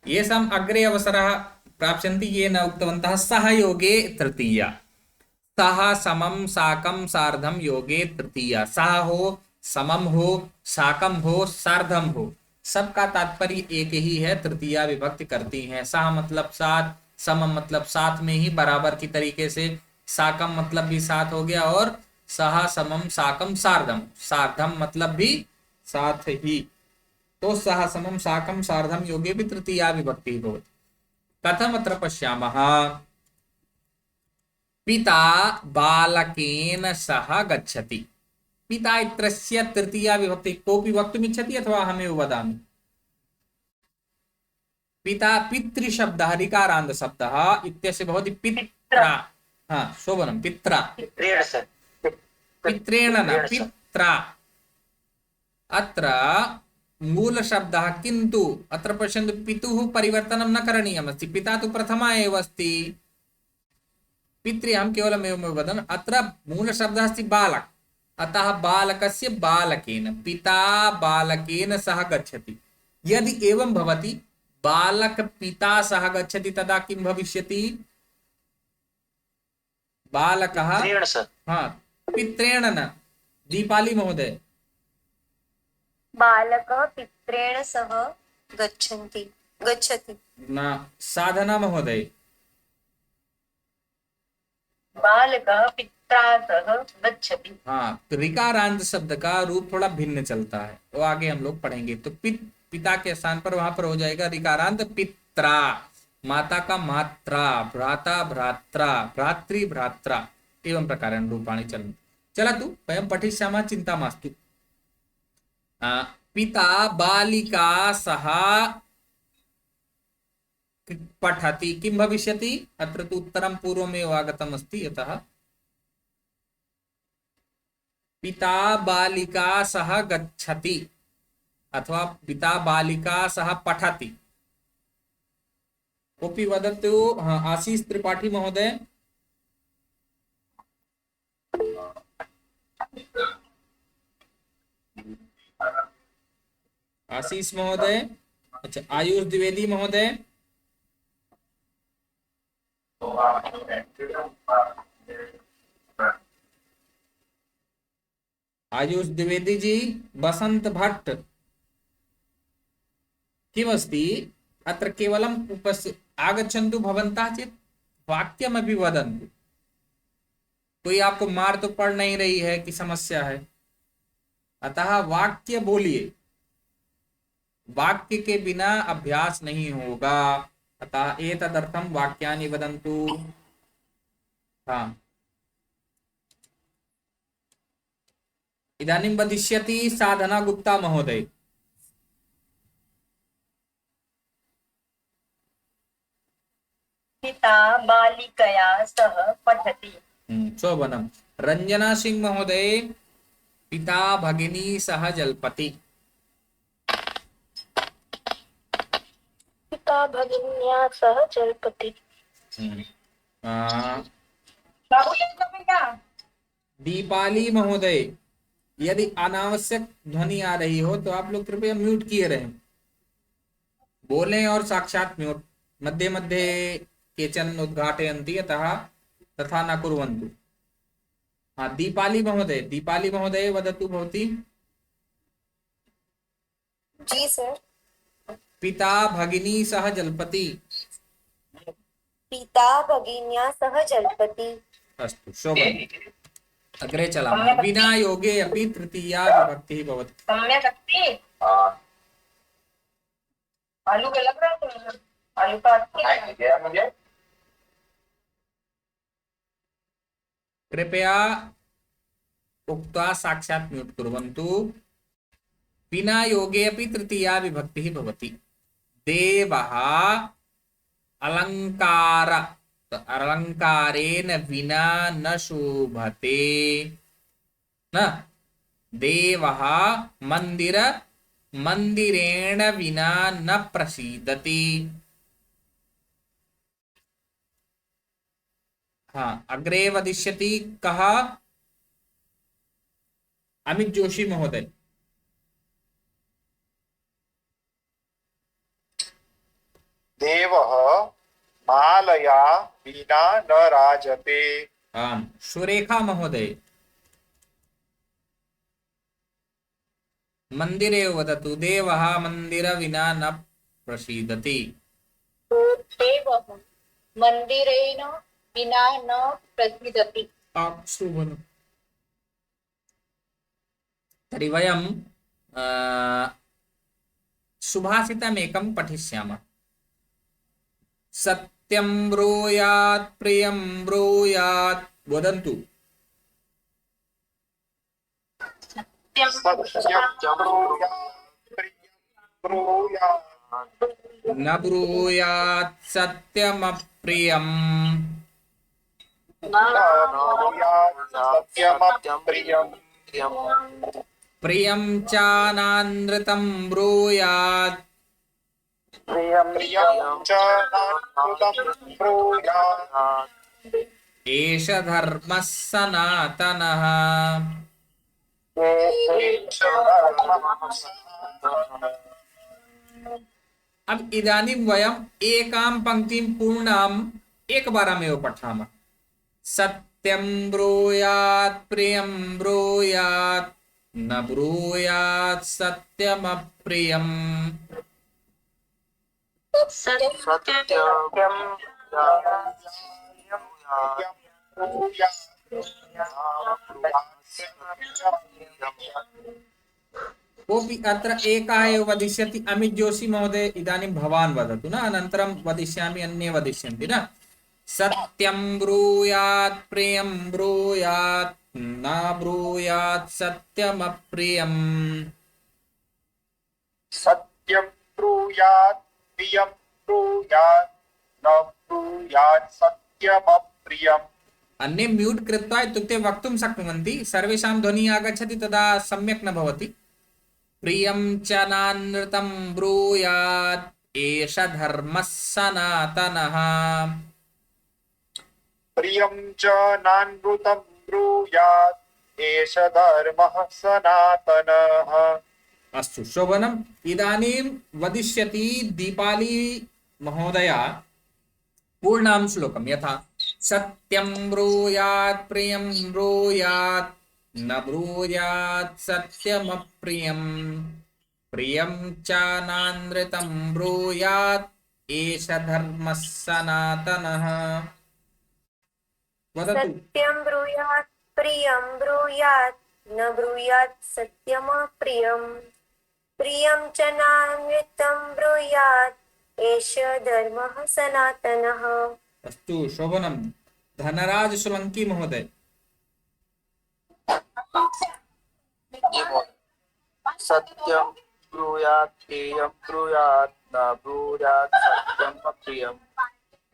येषाम् अग्रे अवसरः प्राप्स्यन्ति ये न उक्तवन्तः, सहयोगे तृतीया। सह, समम, साकम, सार्धम, योगे तृतीया। सह हो, समम हो, साकम हो, सार्धम हो, सबका तात्पर्य एक ही है, तृतीया विभक्ति करती हैं। सह मतलब साथ, समम मतलब साथ में ही बराबर की तरीके से, साकम मतलब भी साथ हो गया, और सह, समम, साकम, सार्धम, सार्धम मतलब भी साथ ही। तो सह, समम, साकम, सार्धम योगे भी तृतीया विभक्ति भवति। कथम अत्र पश्यामः, पिता बालकेन सह गच्छति। पिता इत्यस्य तृतीया विभक्ति कोऽपि वक्तुमिच्छति अथवा अहमेव वदामि? पिता पितृशब्दः ऋकारान्त शब्दः इत्यस्य भवति पित्रा। हाँ, शोभनं, पित्रा। पित्रेण न, पित्रा। अत्र मूलशब्दः, किन्तु अत्र पश्यन्तु, पितुः परिवर्तनं न करणीयमस्ति। पिता तु प्रथमा एव अस्ति, पितृ अहं केवलम् एवमेव वदन्। अत्र मूलशब्दः अस्ति बालक, अतः बालकस्य बालकेन, पिता बालकेन सह गच्छति। यदि एवं भवति, बालक पिता सह गच्छति, तदा किं भविष्यति? बालकः, हाँ, पित्रेण न। दीपाली महोदय, बालकः पित्रेण सह गच्छति। न। साधना महोदय, बालकः पित्रा सह गच्छति। हाँ, तो ऋकारांत शब्द का रूप थोड़ा भिन्न चलता है, वो आगे हम लोग पढ़ेंगे। तो पिता के स्थान पर वहां पर हो जाएगा ऋकारांत पित्रा, माता का मात्रा, भ्राता भ्रात्रा, भ्रातृ भ्रात्रा, एवं प्रकारेण रूपाणि चलन्ति। चलतु वयं पठिष्यामः, चिन्ता मास्तु। पिता बालिका सह पठति, किं भविष्यति? अत्र तु उत्तरं पूर्वमेव आगतम् अस्ति, यतः पिता बालिका सह गच्छति अथवा पिता बालिका सह पठति। कोऽपि वदतु? हाँ, आशीष त्रिपाठी महोदय। आशीष महोदय, अच्छा, आयुष द्विवेदी महोदय, आयुष द्विवेदी जी, बसंत भट्ट, किमस्ति? अत्र केवलम् आगच्छन्तु भवन्तः चेत् वाक्यमपि वदन्तु। कोई आपको मार तो पड़ नहीं रही है कि समस्या है, अतः वाक्य बोलिए। वाक्य के बिना अभ्यास नहीं होगा, अतः एतदर्थं वाक्यानि वदन्तु। हाँ, इदानीं वदिष्यति साधना गुप्ता महोदय। पिता बालिकया सह पठति। शोभनम्। रंजना सिंह महोदय, पिता भगिनी सह जल्पति। पिता भगिन्या सह जल्पति। बाबू ये तो क्या दीपाली महोदय, यदि अनावश्यक ध्वनि आ रही हो तो आप लोग कृपया म्यूट किए रहें, बोलें और साक्षात म्यूट। मध्ये मध्ये केचन उद्घाटयन्ति अतः तथा न कुर्वन्तु। हाँ, दीपाली महोदय वदतु भवती। जी सर। पिता भगिनी सह जल्पति। पिता भगिन्या सह जल्पति। अस्तु, शोभनम्। अग्रे चलामः। विना योगे अपि तृतीया विभक्तिः भवति। सम्यक अस्ति। आलू का लग रहा है तुम्हें? आलू का गया मुझे। कृपया उक्त्वा साक्षात् म्यूट कुर्वन्तु। विना योगे अपि तृतीया विभक्तिः भवति। देवः अलङ्कार, अलङ्कारेण विना न शोभते न। देवः मंदिरेण विना न प्रसीदति। हाँ, अग्रे वदिष्यति कः? अमित जोशी महोदय। देवः मालया विना न राजते। आम, सुरेखा महोदय। मंदिरे वदतु। देवः मंदिर विना न प्रसीदति। देवः मंदिरेण विना न प्रसीदति। शोभनम्। तर्हि वयं सुभाषितमेकं पठिष्यामः। सत्यं ब्रूयात् प्रियं ब्रूयात्। वदन्तु। न ब्रूयात् सत्यमप्रियम्। प्रियं च नानृतं ब्रूयात्। एष धर्मः सनातनः। अब इदानीं वयम् एकां पंक्तिं पूर्णाम् एकवारमेव पठामः। सत्यं ब्रूयात् प्रियं ब्रूयात् न ब्रूयात् सत्यमप्रियम्। कोऽपि अत्र एकः एव वदिष्यति। अमित जोशी महोदय, इदानीं भवान् वदतु न, अनन्तरं वदिष्यामि, अन्ये वदिष्यन्ति न। सत्यं ब्रूयात् प्रियं ब्रूयात् न ब्रूयात् सत्यमप्रियम्। सत्यं ब्रूयात् प्रियं ब्रूयात् न ब्रूयात् सत्यमप्रियम्। अन्ये म्यूट् कृत्वा इत्युक्ते वक्तुं शक्नुवन्ति। सर्वेषां ध्वनिः आगच्छति तदा सम्यक् न भवति। प्रियं च नानृतं ब्रूयात् एष धर्मः सनातनः। प्रियं च नानृतं ब्रूयात् एष धर्मः सनातनः। अस्तु, शोभनम्। इदानीं वदिष्यति दीपाली महोदया पूर्णां श्लोकं। यथा सत्यं ब्रूयात् प्रियं ब्रूयात् न ब्रूयात् सत्यमप्रियम्। प्रियं च नानृतं ब्रूयात् एष धर्मः सनातनः। वदतु। सत्यं ब्रूयात् प्रियं ब्रूयात् न ब्रूयात् सत्यमप्रियम्। प्रियं च नानृतं ब्रूयात् एष धर्मः सनातनः। अस्तु, शोभनम्। धनराज सोलंकी महोदय। सत्यं ब्रूयात् प्रियं ब्रूयात् न ब्रूयात् सत्यमप्रियम्।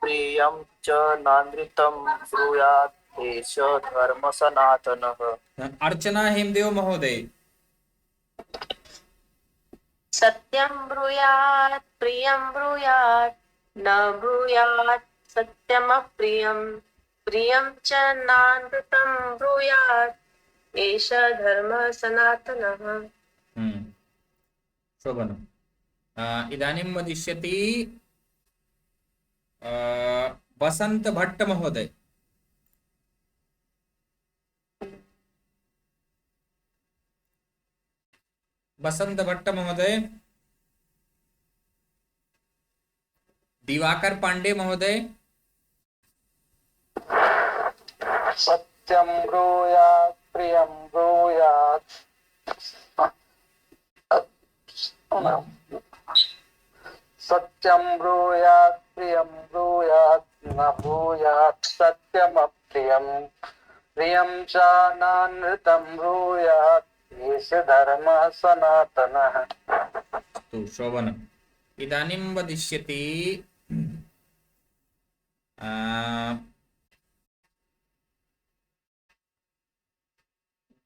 प्रियं च नानृतं ब्रूयात् एष धर्मः सनातनः। अर्चना हेमदेव महोदय। सत्यं ब्रूयात् प्रियं ब्रूयात् न ब्रूयात् सत्यमप्रियं प्रियं च नानृतं ब्रूयात् एष धर्मः सनातनः। शोभनम्। इदानीं वदिष्यति वसंत भट्ट महोदय। वसंत भट्ट महोदय, दिवाकर पांडे महोदय, सत्यं ब्रूयात् प्रियं ब्रूयात् सत्यं ब्रूयात् प्रियं ब्रूयात् न ब्रूयात् सत्यमप्रियं प्रियं च नानृतं ब्रूयात् एष धर्मः सनातनः। तो शोभनम्। इदानीं वदिष्यति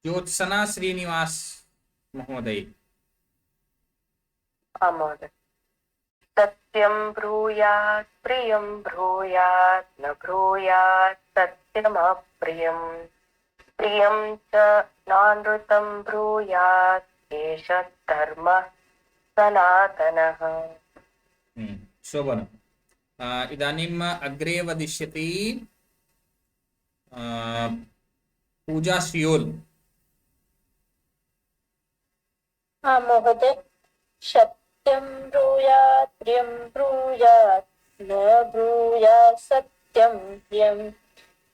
ज्योत्सना श्रीनिवास महोदय। महोदय, सत्यं ब्रूयात् प्रियं ब्रूयात् न ब्रूयात् सत्यमप्रियं प्रियं च नानृतं ब्रूयात् एष धर्मः सनातनः। शोभनम्। इदानीम् अग्रे वदिष्यति पूजा सियोल। महोदय, सत्यं ब्रूयात् प्रियं ब्रूयात् न ब्रूयात् सत्यं प्रियं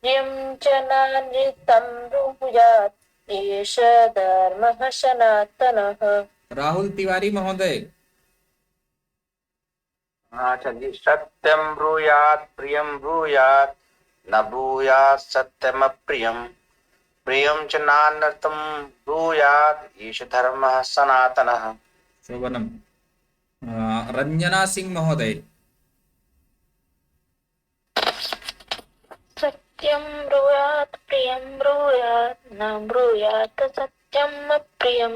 प्रियं च नानृतं ब्रूयात् एष धर्मः सनातनः। राहुल तिवारी महोदय। अच्छा जी, सत्यं ब्रूयात् प्रियं ब्रूयात् न ब्रूयात् सत्यमप्रियं प्रियं च नानृतं ब्रूयात् ईश धर्मः सनातनः। शोभनम्। रंजना सिंह महोदय। सत्यं ब्रूयात् प्रियं ब्रूयात् न ब्रूयात् सत्यमप्रियं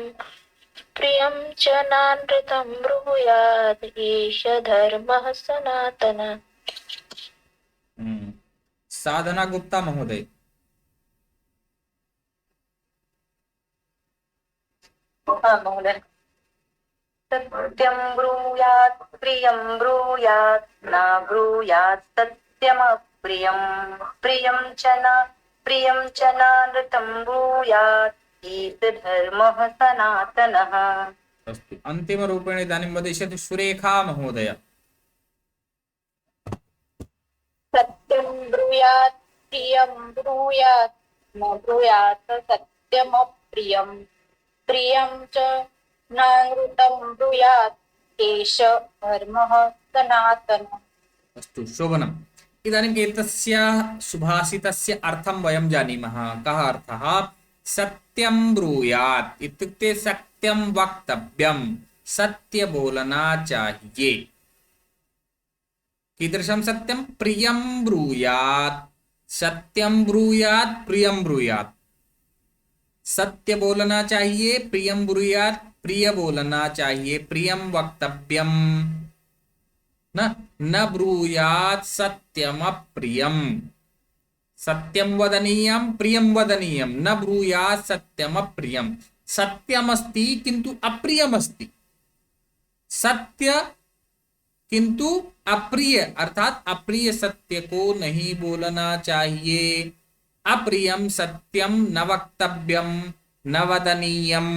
प्रियं च नानृतं ब्रूयात् एष धर्मः सनातनः। साधना गुप्ता महोदय। महोदय, सत्यं ब्रूयात् प्रियं ब्रूयात् न ब्रूयात् सत्यमप्रियं प्रियं च नानृतं ब्रूयात् एष धर्मः सनातनः। अस्तु, अन्तिमरूपेण इदानीं वदिष्यति सुरेखा महोदय। सत्यं ब्रूयात् प्रियं ब्रूयात् न ब्रूयात् सत्यमप्रियं प्रियं च नानृतं ब्रूयात् एष धर्मः सनातनः। अस्तु, शोभनम्। इदानीम् एतस्य सुभाषितस्य अर्थं वयं जानीमः। कः अर्थः? सत्यं ब्रूयात् इत्युक्ते सत्यं वक्तव्यं, सत्य बोलना चाहिए। कीदृशं सत्यं? प्रियं ब्रूयात्, सत्यं ब्रूयात्, प्रियं ब्रूयात्। सत्य बोलना चाहिए, प्रियं ब्रूयात्, प्रिय बोलना चाहिए, प्रियं वक्तव्यं, न ब्रूयात् सत्यमप्रियम्। सत्यं वदनीयं, प्रियं वदनीयं, न ब्रूयात् सत्यमप्रियम्। सत्यमस्ति किन्तु अप्रियमस्ति, सत्य किंतु अप्रिय अर्थात अप्रिय सत्य को नहीं बोलना चाहिए। अप्रियम सत्यम न वक्तव्यम न वदनीयम।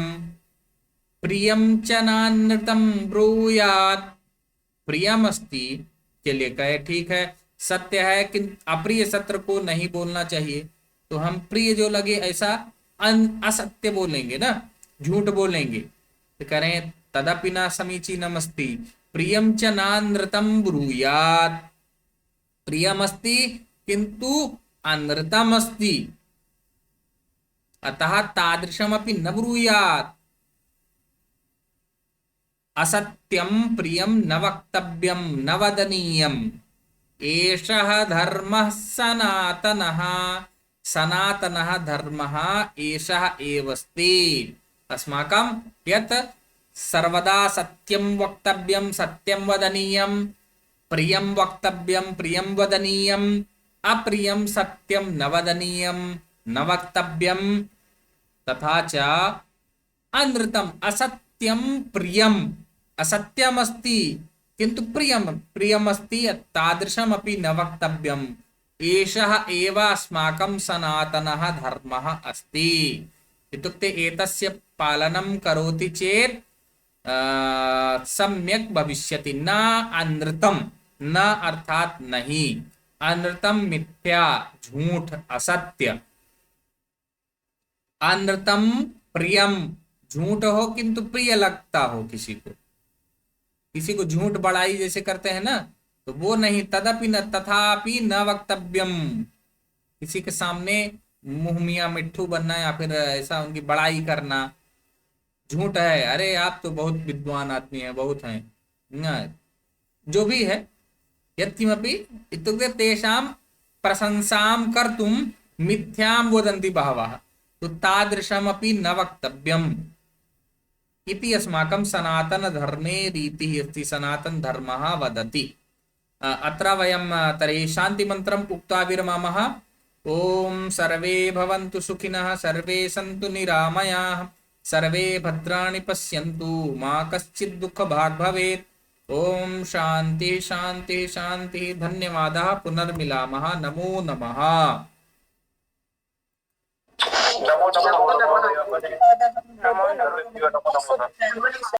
प्रियम च नानृतं ब्रूयात्, प्रियम अस्ति, चलिए कहे ठीक है, सत्य है किंतु अप्रिय सत्य को नहीं बोलना चाहिए, तो हम प्रिय जो लगे ऐसा असत्य बोलेंगे ना, झूठ बोलेंगे, तो करें तदपि न समीचीनमस्ति। प्रियं च नानृतं ब्रूयात्, प्रियमस्ति किंतु अनृतमस्ति, अतः तादृशमपि न ब्रूयात्। असत्यं प्रियं न वक्तव्यं न वदनीयम्, एषः धर्मः सनातनः। सनातनः धर्मः एषः एवस्ति। अस्माकं यत् सर्वदा सत्यं वक्तव्यं सत्यं वदनीयं, प्रियं वक्तव्यं प्रियं वदनीयं, अप्रियं सत्यं न वदनीयं न वक्तव्यं, तथा च अनृतम् असत्यं प्रियम्, असत्यमस्ति किन्तु प्रियमस्ति तादृशमपि न वक्तव्यम्। एषः एव अस्माकं सनातनः धर्मः अस्ति। इत्युक्ते एतस्य पालनं करोति चेत् सम्यक् भविष्यति। न अनृतं, न अर्थात नहीं, अनृतम मिथ्या झूठ असत्य, अनृतम प्रियम झूठ हो किंतु प्रिय लगता हो किसी को झूठ बड़ाई जैसे करते हैं ना, तो वो नहीं। तदपि न तथापि न वक्तव्यम, किसी के सामने मुंह मियां मिट्ठू बनना या फिर ऐसा उनकी बड़ाई करना झूठ है। अरे आप तो बहुत विद्वान आदमी है, बहुत हैं ना, जो भी है। यत्किमपि इत्युक्ते तेषां प्रशंसां कर्तुं मिथ्यां वदन्ति बहवः, तो तादृशमपि न वक्तव्यम् इति अस्माकं सनातनधर्मे रीतिः अस्ति, सनातनधर्मः वदति। अत्र वयं तर्हि शान्तिमन्त्रम् उक्त्वा विरमामः। ॐ सर्वे भवन्तु सुखिनः, सर्वे सन्तु निरामयाः, सर्वे भद्राणि पश्यन्तु, मा कश्चित् दुःखभाग् भवेत्। ओम शांति शांति शांति। धन्यवादः। पुनर्मिलामः। नमो नमः। नमो नमः। नमो नमः।